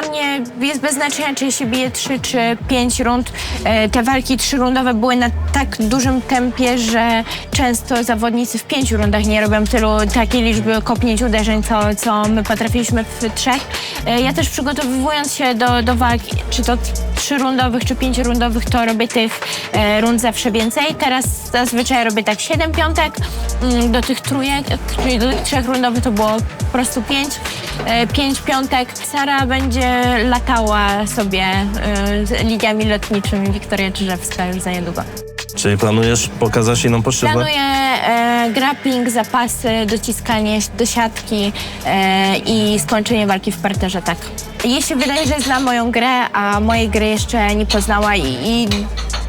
dla mnie jest bez znaczenia, czy się bije 3 czy 5 rund. Te walki 3-rundowe były na tak dużym tempie, że często zawodnicy w 5 rundach nie robią takiej liczby kopnięć, uderzeń, co my potrafiliśmy w 3. Ja też przygotowując się do walk, czy to 3-rundowych, czy 5-rundowych, to robię tych rund zawsze więcej. Teraz zazwyczaj robię tak 7 piątek, do tych trójek, czyli do tych 3-rundowych to było po prostu 5 piątek. Sara będzie latała sobie liniami lotniczymi, Wiktoria Czyżewska już za niedługo. Czyli planujesz pokazać inną płaszczyznę? Planuję grappling, zapasy, dociskanie do siatki i skończenie walki w parterze, tak. Jej się wydaje, że zna moją grę, a mojej gry jeszcze nie poznała i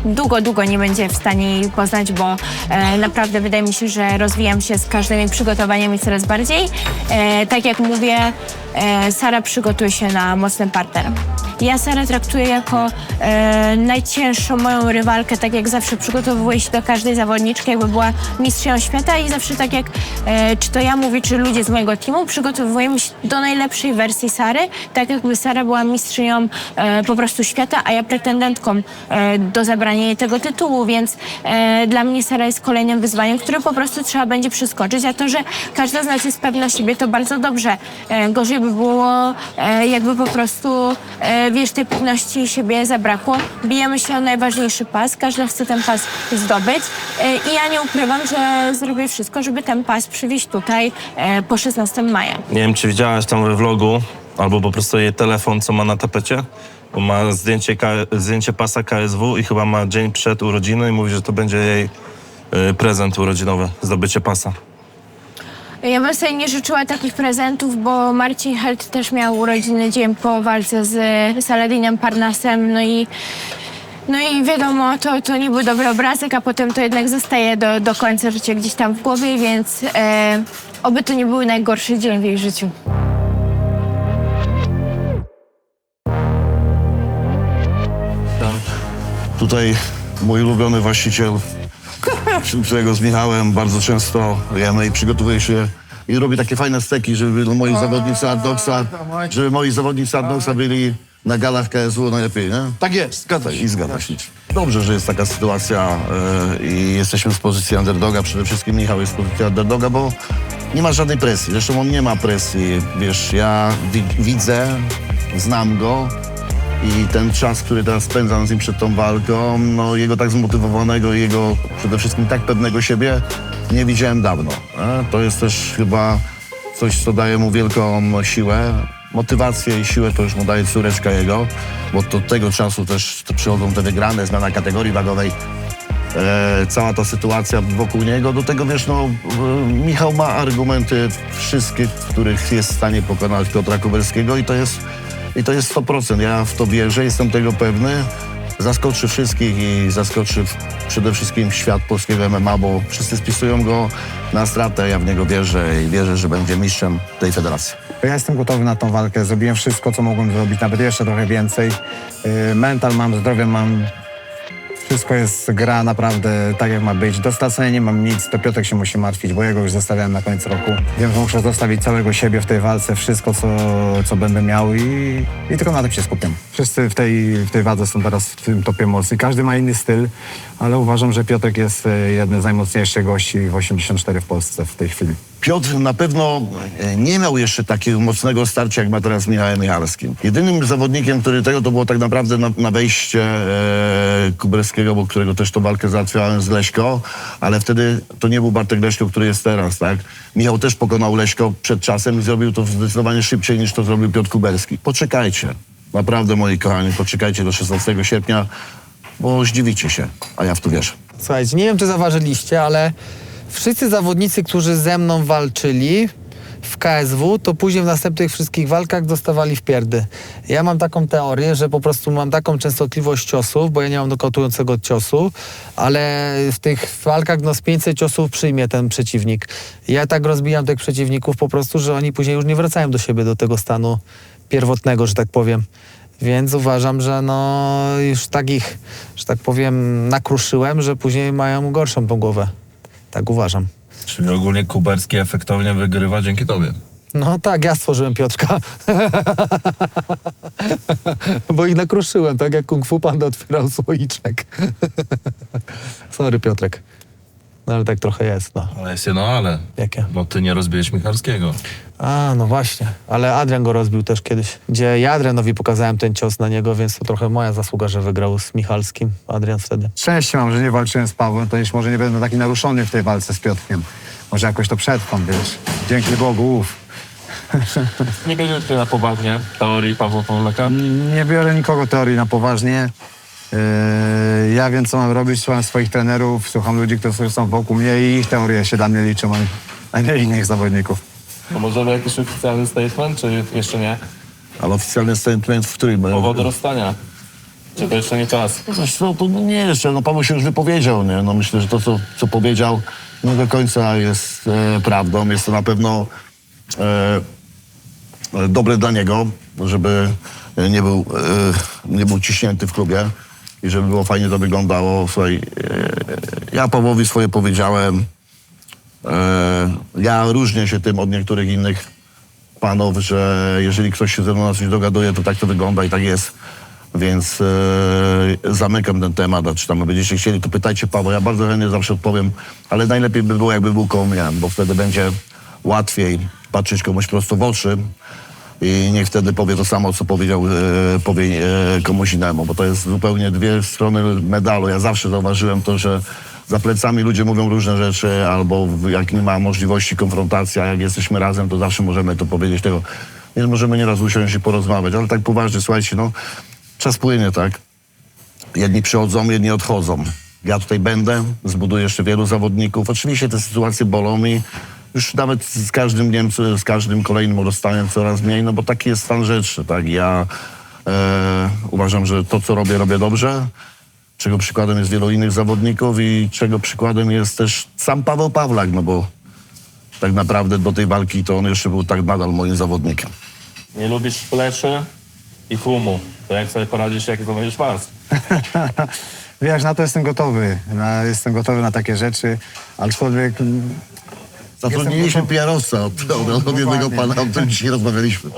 długo nie będzie w stanie jej poznać, bo naprawdę wydaje mi się, że rozwijam się z każdymi przygotowaniami coraz bardziej. Tak jak mówię, Sara przygotuje się na mocny parter. Ja Sarę traktuję jako najcięższą moją rywalkę, tak jak zawsze przygotowuję się do każdej zawodniczki, jakby była mistrzynią świata i zawsze tak jak, czy to ja mówię, czy ludzie z mojego teamu, przygotowujemy się do najlepszej wersji Sary, tak jakby Sara była mistrzynią po prostu świata, a ja pretendentką do zabrania jej tego tytułu, więc dla mnie Sara jest kolejnym wyzwaniem, które po prostu trzeba będzie przeskoczyć, a to, że każda z nas jest pewna siebie, to bardzo dobrze. Gorzej by było, jakby po prostu wiesz, tej pewności siebie zabrakło. Bijemy się o najważniejszy pas, każdy chce ten pas zdobyć i ja nie ukrywam, że zrobię wszystko, żeby ten pas przywieźć tutaj po 16 maja. Nie wiem, czy widziałaś tam we vlogu, albo po prostu jej telefon, co ma na tapecie, bo ma zdjęcie pasa KSW i chyba ma dzień przed urodziny i mówi, że to będzie jej prezent urodzinowy, zdobycie pasa. Ja bym sobie nie życzyła takich prezentów, bo Marcin Held też miał urodziny dzień po walce z Saladinem Parnasem, no i wiadomo, to nie był dobry obrazek, a potem to jednak zostaje do końca życia gdzieś tam w głowie, więc oby to nie był najgorszy dzień w jej życiu. Tutaj mój ulubiony właściciel, którego z Michałem bardzo często jemy i przygotowuje się i robi takie fajne steki, żeby moi zawodnicy Adnoxa byli na galach KSW najlepiej, nie? Tak jest, zgadza się. I zgadza się. Dobrze, że jest taka sytuacja i jesteśmy z pozycji underdoga. Przede wszystkim Michał jest z pozycji underdoga, bo nie ma żadnej presji. Zresztą on nie ma presji. Wiesz, ja widzę, znam go i ten czas, który teraz spędzam z nim przed tą walką, no jego tak zmotywowanego i jego przede wszystkim tak pewnego siebie nie widziałem dawno. To jest też chyba coś, co daje mu wielką siłę. Motywację i siłę to już mu daje córeczka jego, bo do tego czasu też przychodzą te wygrane, zmiana kategorii wagowej, cała ta sytuacja wokół niego. Do tego, wiesz, no, Michał ma argumenty wszystkie, w których jest w stanie pokonać Piotra Kubelskiego i to jest 100%. Ja w to wierzę, jestem tego pewny. Zaskoczy wszystkich i zaskoczy przede wszystkim świat polskiego MMA, bo wszyscy spisują go na stratę. Ja w niego wierzę i wierzę, że będzie mistrzem tej federacji. Ja jestem gotowy na tą walkę. Zrobiłem wszystko, co mogłem zrobić, nawet jeszcze trochę więcej. Mental mam, zdrowie mam. Wszystko jest gra naprawdę tak, jak ma być. Do stracenia nie mam nic, to Piotrek się musi martwić, bo jego już zostawiałem na koniec roku. Wiem, że muszę zostawić całego siebie w tej walce, wszystko, co będę miał i tylko na tym się skupiam. Wszyscy w tej wadze są teraz w tym topie mocni. Każdy ma inny styl, ale uważam, że Piotrek jest jednym z najmocniejszych gości w 84 w Polsce w tej chwili. Piotr na pewno nie miał jeszcze takiego mocnego starcia, jak ma teraz z Michałem Michalskim. Jedynym zawodnikiem, który tego, to było tak naprawdę na wejście Kubelskiego, bo którego też tą walkę załatwiałem z Leśko, ale wtedy to nie był Bartek Leśko, który jest teraz, tak? Michał też pokonał Leśko przed czasem i zrobił to zdecydowanie szybciej, niż to zrobił Piotr Kubelski. Poczekajcie, naprawdę, moi kochani, poczekajcie do 16 sierpnia, bo zdziwicie się, a ja w to wierzę. Słuchajcie, nie wiem, czy zauważyliście, ale wszyscy zawodnicy, którzy ze mną walczyli w KSW, to później w następnych wszystkich walkach dostawali w pierdy. Ja mam taką teorię, że po prostu mam taką częstotliwość ciosów, bo ja nie mam nokautującego ciosu, ale w tych walkach z 500 ciosów przyjmie ten przeciwnik. Ja tak rozbijam tych przeciwników po prostu, że oni później już nie wracają do siebie, do tego stanu pierwotnego, że tak powiem. Więc uważam, że już takich, że tak powiem, nakruszyłem, że później mają gorszą tą głowę. Tak uważam. Czyli ogólnie Kubelski efektownie wygrywa dzięki tobie. No tak, ja stworzyłem Piotrka. Bo ich nakruszyłem, tak jak Kung Fu Panda otwierał słoiczek. Sorry, Piotrek. No ale tak trochę jest, no. Ale jest jedno ale. Jakie? Bo ty nie rozbiłeś Michalskiego. A, no właśnie. Ale Adrian go rozbił też kiedyś. Gdzie ja Adrianowi pokazałem ten cios na niego, więc to trochę moja zasługa, że wygrał z Michalskim. Adrian wtedy. Szczęście mam, że nie walczyłem z Pawłem, to już może nie będę taki naruszony w tej walce z Piotrkiem. Może jakoś to przetrwam, wiesz. Dzięki Bogu, Nie bierzesz ty na poważnie teorii Pawła Pawlaka? Nie biorę nikogo teorii na poważnie. Ja wiem, co mam robić, słucham swoich trenerów, słucham ludzi, którzy są wokół mnie i ich teorie się dla mnie liczą, a nie innych zawodników. To możemy jakiś oficjalny statement, czy jeszcze nie? Ale oficjalny statement w którym? Powody rozstania. Czy to jeszcze nie czas? Wiesz co, to nie jeszcze, no Paweł się już wypowiedział, nie? No myślę, że to, co powiedział, no do końca jest prawdą. Jest to na pewno dobre dla niego, żeby nie był ciśnięty w klubie i żeby było fajnie to wyglądało. Słuchaj, ja Pawłowi swoje powiedziałem. Ja różnię się tym od niektórych innych panów, że jeżeli ktoś się ze mną na coś dogaduje, to tak to wygląda i tak jest. Więc zamykam ten temat, a czy tam będziecie chcieli, to pytajcie Pawła. Ja bardzo chętnie zawsze odpowiem, ale najlepiej by było, jakby był koło mnie, bo wtedy będzie łatwiej patrzeć komuś prosto w oczy i niech wtedy powie to samo, co powiedział, powie komuś innemu, bo to jest zupełnie dwie strony medalu. Ja zawsze zauważyłem to, że za plecami ludzie mówią różne rzeczy, albo jak nie ma możliwości konfrontacji, a jak jesteśmy razem, to zawsze możemy to powiedzieć tego. Więc możemy nieraz usiąść i porozmawiać, ale tak poważnie, słuchajcie, no czas płynie, tak? Jedni przychodzą, jedni odchodzą. Ja tutaj będę, zbuduję jeszcze wielu zawodników. Oczywiście te sytuacje bolą i już nawet z każdym dniem, z każdym kolejnym rozstaniem coraz mniej, no bo taki jest stan rzeczy, tak? Ja uważam, że to, co robię dobrze, czego przykładem jest wielu innych zawodników i czego przykładem jest też sam Paweł Pawlak, no bo tak naprawdę do tej walki to on jeszcze był tak nadal moim zawodnikiem. Nie lubisz fleszy i tłumu. To jak sobie poradzisz, jak to będziesz walczył? Wiesz, na to jestem gotowy. Jestem gotowy na takie rzeczy, aczkolwiek Zatrudniliśmy PR-owca od jednego pana, o którym dzisiaj rozmawialiśmy.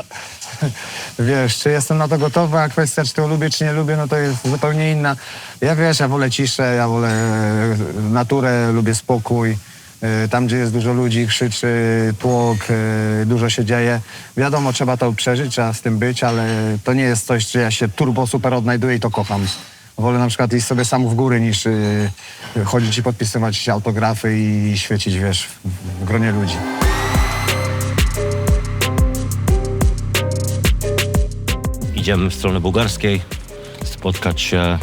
wiesz, czy jestem na to gotowy, a kwestia, czy to lubię, czy nie lubię, no to jest zupełnie inna. Ja wiesz, ja wolę ciszę, ja wolę naturę, lubię spokój. Tam, gdzie jest dużo ludzi, krzyczy, tłok, dużo się dzieje. Wiadomo, trzeba to przeżyć, trzeba z tym być, ale to nie jest coś, że ja się turbo super odnajduję i to kocham. Wolę na przykład iść sobie sam w góry, niż chodzić i podpisywać autografy i świecić, wiesz, w gronie ludzi. Idziemy w stronę bułgarskiej, spotkać się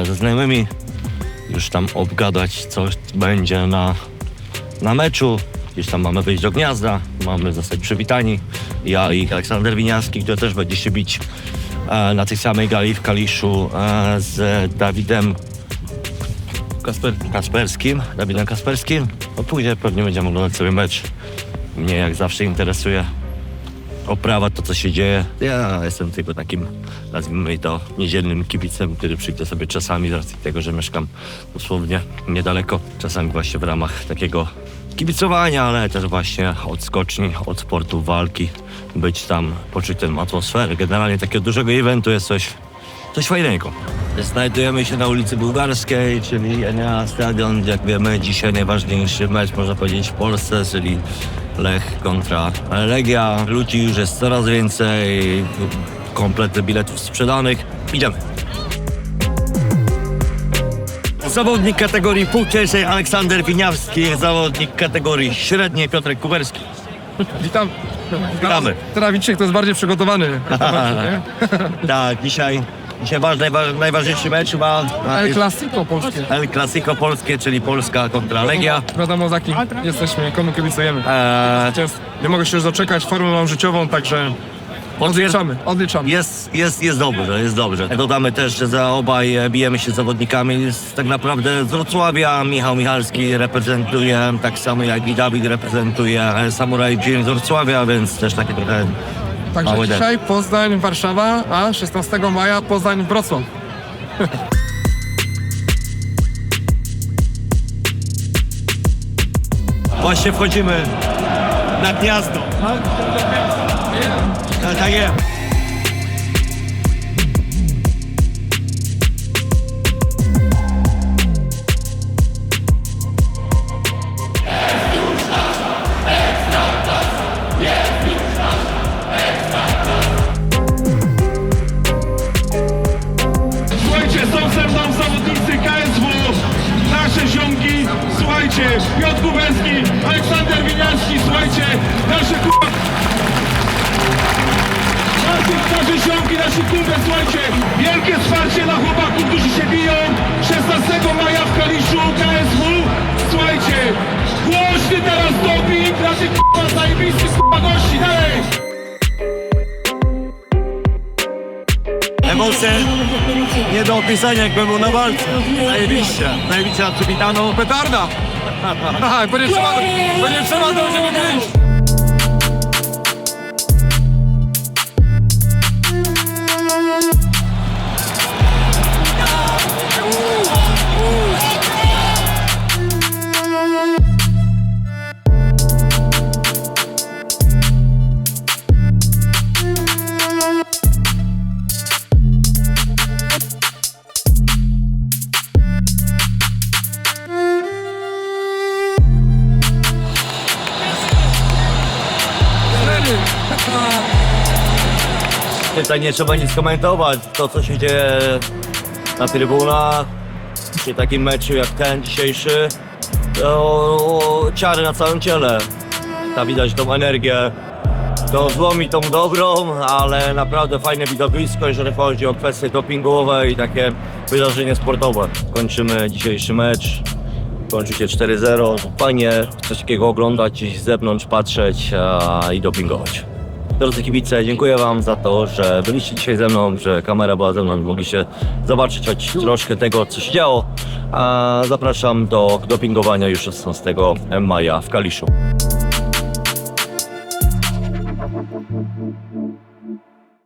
ze znajomymi, już tam obgadać, co będzie na meczu. Gdzieś tam mamy wyjść do gniazda, mamy zostać przywitani. Ja i Aleksander Winiarski, który też będzie się bić na tej samej gali w Kaliszu z Dawidem Kasperskim. No później pewnie będziemy oglądać sobie mecz. Mnie jak zawsze interesuje oprawa, to co się dzieje. Ja jestem tylko takim, nazwijmy to, niedzielnym kibicem, który przyjdzie sobie czasami z racji tego, że mieszkam dosłownie niedaleko. Czasami właśnie w ramach takiego kibicowania, ale też właśnie od skoczni, od sportu, walki, być tam, poczuć tę atmosferę. Generalnie takiego dużego eventu jest coś fajnego. Znajdujemy się na ulicy Bułgarskiej, czyli Enea Stadion. Jak wiemy, dzisiaj najważniejszy mecz, można powiedzieć, w Polsce, czyli Lech kontra Legia. Ludzi już jest coraz więcej, komplety biletów sprzedanych. Idziemy. Zawodnik kategorii półcięższej Aleksander Winiarski, zawodnik kategorii średniej Piotrek Kuberski. Witam. Witamy. Teraz widzicie, kto jest bardziej przygotowany. Tak, dzisiaj najważniejszy mecz chyba El Clasico polskie. El Clasico polskie, czyli Polska kontra Legia. Wiadomo, za kim jesteśmy, komu kibicujemy. Nie mogę się już doczekać, formę mam życiową, także odliczamy. Jest dobrze. Dodamy też, że za obaj bijemy się z zawodnikami tak naprawdę z Wrocławia. Michał Michalski reprezentuje, tak samo jak i Dawid reprezentuje Samuraj Gym z Wrocławia, więc też takie trochę Także mały dzisiaj Poznań, Warszawa, a 16 maja Poznań, Wrocław. Właśnie wchodzimy Na gniazdo. Tak jest. Słuchajcie, są ze mną zawodnicy KSW, nasze ziomki, słuchajcie, Piotr Kubelski, Aleksander Winiarski, słuchajcie, nasze nasze ziomki, nasi kumple, słuchajcie, wielkie wsparcie dla chłopaków, którzy się biją 16 maja w Kaliszu, KSW, słuchajcie, głośny teraz doping dla tych zajebistych gości, dalej! Emocje nie do opisania, jakbym był na walce. Zajebiście. Zajebiście na przywitano. Petarda! Aha, będzie trzeba dobrze wyjść. Tutaj nie trzeba nic komentować. To, co się dzieje na trybunach, przy takim meczu jak ten dzisiejszy, to ciary na całym ciele. Ta widać tą energię. To złomi tą dobrą, ale naprawdę fajne widowisko, jeżeli chodzi o kwestie dopingowe i takie wydarzenie sportowe. Kończymy dzisiejszy mecz. Kończy się 4-0. Fajnie coś takiego oglądać, gdzieś z zewnątrz patrzeć i dopingować. Drodzy kibice, dziękuję wam za to, że byliście dzisiaj ze mną, że kamera była ze mną, mogliście zobaczyć choć troszkę tego, co się działo. Zapraszam do dopingowania już 16 maja w Kaliszu.